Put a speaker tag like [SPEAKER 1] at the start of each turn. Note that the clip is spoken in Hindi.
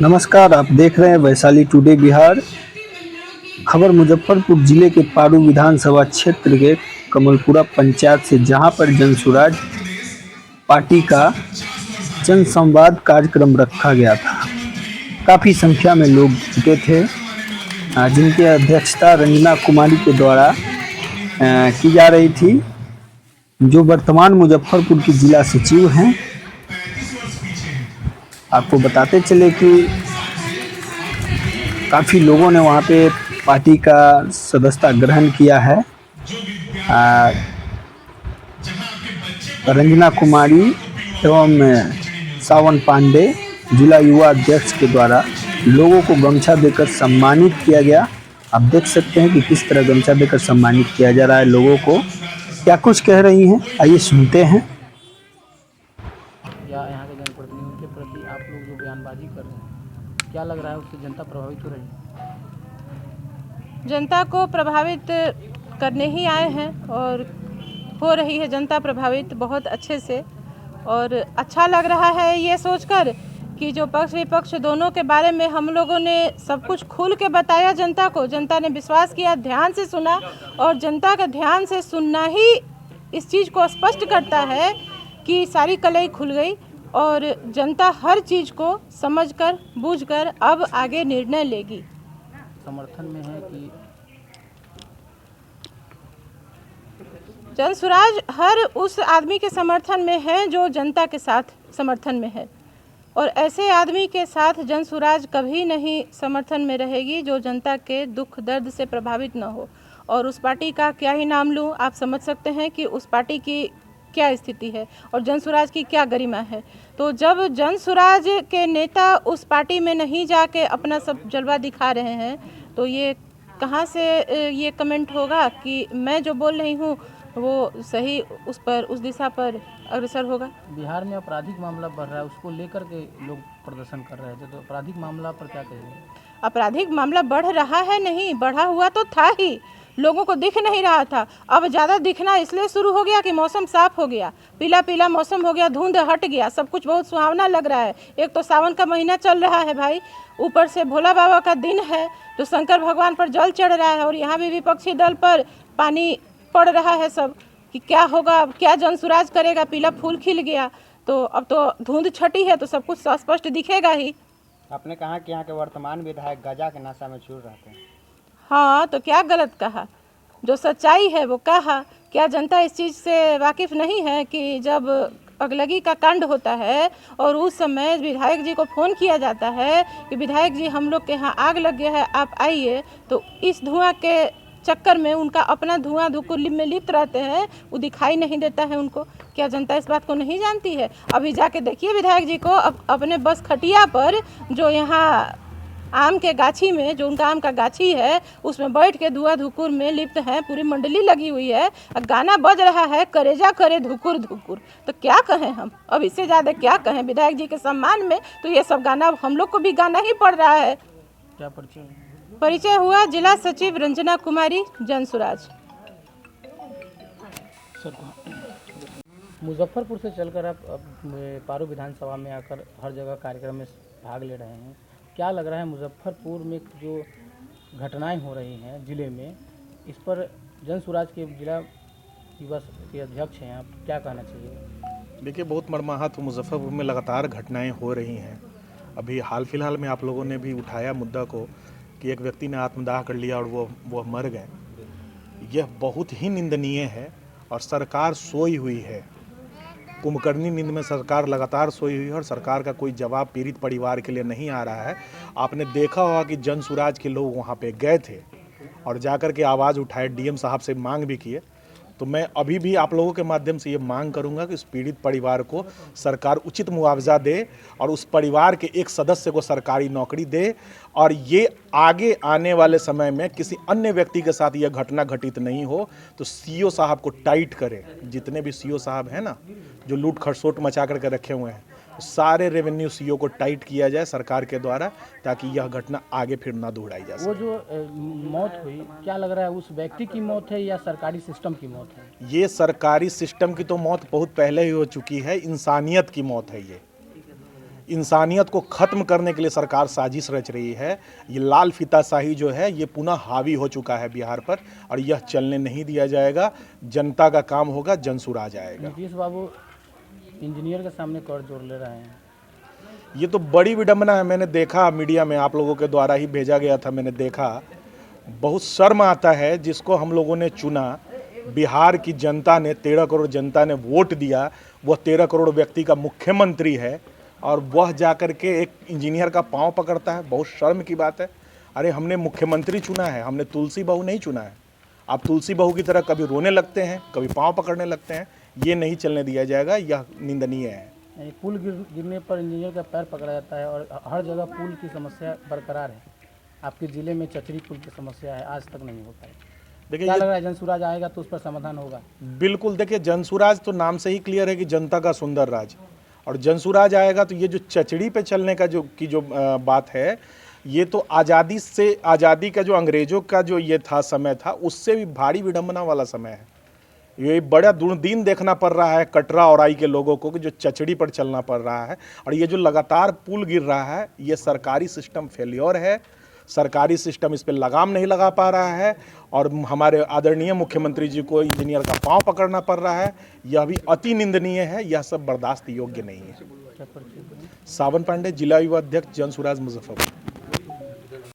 [SPEAKER 1] नमस्कार, आप देख रहे हैं वैशाली टुडे बिहार। खबर मुजफ्फरपुर जिले के पारू विधानसभा क्षेत्र के कमलपुरा पंचायत से, जहां पर जनसुराज पार्टी का जनसंवाद कार्यक्रम रखा गया था। काफ़ी संख्या में लोग जुटे थे, जिनकी अध्यक्षता रंजना कुमारी के द्वारा की जा रही थी, जो वर्तमान मुजफ्फरपुर की जिला सचिव हैं। आपको बताते चले कि काफ़ी लोगों ने वहाँ पे पार्टी का सदस्यता ग्रहण किया है। रंजना कुमारी एवं सावन पांडे जिला युवा अध्यक्ष के द्वारा लोगों को गमछा देकर सम्मानित किया गया। आप देख सकते हैं कि किस तरह गमछा देकर सम्मानित किया जा रहा है लोगों को। क्या कुछ कह रही हैं, आइए सुनते हैं।
[SPEAKER 2] या यहाँ के जनप्रतिनिधियों के प्रति आप लोग जो बयानबाजी कर रहे हैं, क्या लग रहा है उससे जनता प्रभावित हो रही है?
[SPEAKER 3] जनता को प्रभावित करने ही आए हैं और हो रही है जनता प्रभावित बहुत अच्छे से। और अच्छा लग रहा है ये सोचकर कि जो पक्ष विपक्ष दोनों के बारे में हम लोगों ने सब कुछ खुल के बताया जनता को। जनता ने विश्वास किया, ध्यान से सुना, और जनता का ध्यान से सुनना ही इस चीज़ को स्पष्ट करता है कि सारी कलई खुल गई और जनता हर चीज़ को समझकर बूझकर अब आगे निर्णय लेगी।
[SPEAKER 2] समर्थन में है कि
[SPEAKER 3] जनसुराज हर उस आदमी के समर्थन में है जो जनता के साथ समर्थन में है, और ऐसे आदमी के साथ जनसुराज कभी नहीं समर्थन में रहेगी जो जनता के दुख दर्द से प्रभावित न हो। और उस पार्टी का क्या ही नाम लूँ, आप समझ सकते हैं कि उस पार्टी की क्या स्थिति है और जनसुराज की क्या गरिमा है। तो जब जनसुराज के नेता उस पार्टी में नहीं जाके अपना सब जलवा दिखा रहे हैं, तो ये कहाँ से ये कमेंट होगा कि मैं जो बोल रही हूँ वो सही उस दिशा पर अग्रसर होगा।
[SPEAKER 2] बिहार में आपराधिक मामला बढ़ रहा है, उसको लेकर के लोग प्रदर्शन कर रहे थे, तो आपराधिक मामला पर क्या कहेंगे?
[SPEAKER 3] आपराधिक मामला बढ़ रहा है, नहीं बढ़ा हुआ तो था ही, लोगों को दिख नहीं रहा था। अब ज़्यादा दिखना इसलिए शुरू हो गया कि मौसम साफ हो गया, पीला पीला मौसम हो गया, धुंध हट गया, सब कुछ बहुत सुहावना लग रहा है। एक तो सावन का महीना चल रहा है भाई, ऊपर से भोला बाबा का दिन है, तो शंकर भगवान पर जल चढ़ रहा है, और यहाँ भी विपक्षी दल पर पानी पड़ रहा है सब कि क्या होगा, क्या जनसुराज करेगा। पीला फूल खिल गया, तो अब तो धुंध छटी है तो सब कुछ स्पष्ट दिखेगा ही।
[SPEAKER 4] आपने कहा कि यहाँ के वर्तमान विधायक गजा के नशा में चूर रहते हैं।
[SPEAKER 3] हाँ, तो क्या गलत कहा, जो सच्चाई है वो कहा। क्या जनता इस चीज़ से वाकिफ़ नहीं है कि जब अगलगी का कांड होता है और उस समय विधायक जी को फ़ोन किया जाता है कि विधायक जी हम लोग के यहाँ आग लग गया है, आप आइए, तो इस धुआं के चक्कर में उनका अपना धुआं धुकुर में लिप्त रहते हैं, वो दिखाई नहीं देता है उनको। क्या जनता इस बात को नहीं जानती है? अभी जाके देखिए विधायक जी को अपने बस खटिया पर, जो यहाँ आम के गाछी में, जो उनका आम का गाछी है, उसमें बैठ के धुआं धुकुर में लिप्त हैं, पूरी मंडली लगी हुई है, गाना बज रहा है, करेजा करे धुकुर धुकुर। तो क्या कहें हम, अब इससे ज़्यादा क्या कहें विधायक जी के सम्मान में? तो ये सब गाना हम लोग को भी गाना ही पड़ रहा है।
[SPEAKER 2] क्या परिचय?
[SPEAKER 3] परिचय हुआ जिला सचिव रंजना कुमारी, जनसुराज।
[SPEAKER 2] मुजफ्फरपुर से चलकर आप पारू विधानसभा में आकर हर जगह कार्यक्रम में भाग ले रहे हैं, क्या लग रहा है मुजफ्फरपुर में जो घटनाएं हो रही हैं जिले में, इस पर जनसुराज के जिला युवा के अध्यक्ष हैं, आप क्या कहना चाहिए?
[SPEAKER 5] देखिए, बहुत मर्माहत मुजफ्फरपुर में लगातार घटनाएं हो रही हैं। अभी हाल फिलहाल में आप लोगों ने भी उठाया मुद्दा को कि एक व्यक्ति ने आत्मदाह कर लिया और वो मर गए। यह बहुत ही निंदनीय है और सरकार सोई हुई है, कुंभकर्णी नींद में सरकार लगातार सोई हुई है और सरकार का कोई जवाब पीड़ित परिवार के लिए नहीं आ रहा है। आपने देखा होगा कि जनसुराज के लोग वहाँ पे गए थे और जाकर के आवाज़ उठाए, डीएम साहब से मांग भी किए। तो मैं अभी भी आप लोगों के माध्यम से ये मांग करूंगा कि उस पीड़ित परिवार को सरकार उचित मुआवजा दे और उस परिवार के एक सदस्य को सरकारी नौकरी दे, और ये आगे आने वाले समय में किसी अन्य व्यक्ति के साथ यह घटना घटित नहीं हो। तो सीओ साहब को टाइट करें, जितने भी सीओ साहब हैं ना, जो लूट खसोट मचा करके रखे हुए हैं, सारे रेवेन्यू सीओ को टाइट किया जाए सरकार के द्वारा, ताकि यह घटना आगे फिर ना दोहराई जा सके।
[SPEAKER 2] वो जो मौत हुई, क्या लग रहा है उस व्यक्ति की मौत है या सरकारी सिस्टम की मौत है?
[SPEAKER 5] ये सरकारी सिस्टम की तो मौत बहुत पहले ही हो चुकी है, इंसानियत की मौत है ये। इंसानियत को ख़त्म करने के लिए सरकार साजिश रच रही है। ये लाल फीताशाही जो है ये पुनः हावी हो चुका है बिहार पर और यह चलने नहीं दिया जाएगा। जनता का काम होगा, जनसुराज आएगा।
[SPEAKER 2] नीतीश बाबू इंजीनियर के सामने कर जोड़ ले रहे हैं।
[SPEAKER 5] ये तो बड़ी विडंबना है। मैंने देखा मीडिया में, आप लोगों के द्वारा ही भेजा गया था, मैंने देखा। बहुत शर्म आता है जिसको हम लोगों ने चुना, बिहार की जनता ने, 13 करोड़ जनता ने वोट दिया, वह 13 करोड़ व्यक्ति का मुख्यमंत्री है और वह जाकर के एक इंजीनियर का पांव पकड़ता है। बहुत शर्म की बात है। अरे हमने मुख्यमंत्री चुना है, हमने तुलसी बहू नहीं चुना है। आप तुलसी बहू की तरह कभी रोने लगते हैं, कभी पांव पकड़ने लगते हैं। ये नहीं चलने दिया जाएगा, यह निंदनीय है।
[SPEAKER 2] पुल गिरने पर इंजीनियर का पैर पकड़ा जाता है और हर जगह पुल की समस्या बरकरार है। आपके ज़िले में चचरी पुल की समस्या है, आज तक नहीं हो पाई।
[SPEAKER 5] देखिए,
[SPEAKER 2] क्या लग रहा है जनसुराज आएगा तो उस पर समाधान होगा?
[SPEAKER 5] बिल्कुल। देखिए, जनसुराज तो नाम से ही क्लियर है कि जनता का सुंदर राज, और जनसुराज आएगा तो ये जो चचड़ी पे चलने का जो बात है, ये तो आज़ादी का जो अंग्रेजों का जो ये था समय था, उससे भी भारी विडंबना वाला समय है। ये बड़ा दुर्दीन देखना पड़ रहा है कटरा और आई के लोगों को कि जो चचड़ी पर चलना पड़ रहा है। और ये जो लगातार पुल गिर रहा है, ये सरकारी सिस्टम फेल्योर है। सरकारी सिस्टम इस पर लगाम नहीं लगा पा रहा है और हमारे आदरणीय मुख्यमंत्री जी को इंजीनियर का पांव पकड़ना पड़ रहा है। यह भी अति निंदनीय है। यह सब बर्दाश्त योग्य नहीं है। सावन पांडे, जिला युवा अध्यक्ष, जनसुराज, मुजफ्फरपुर।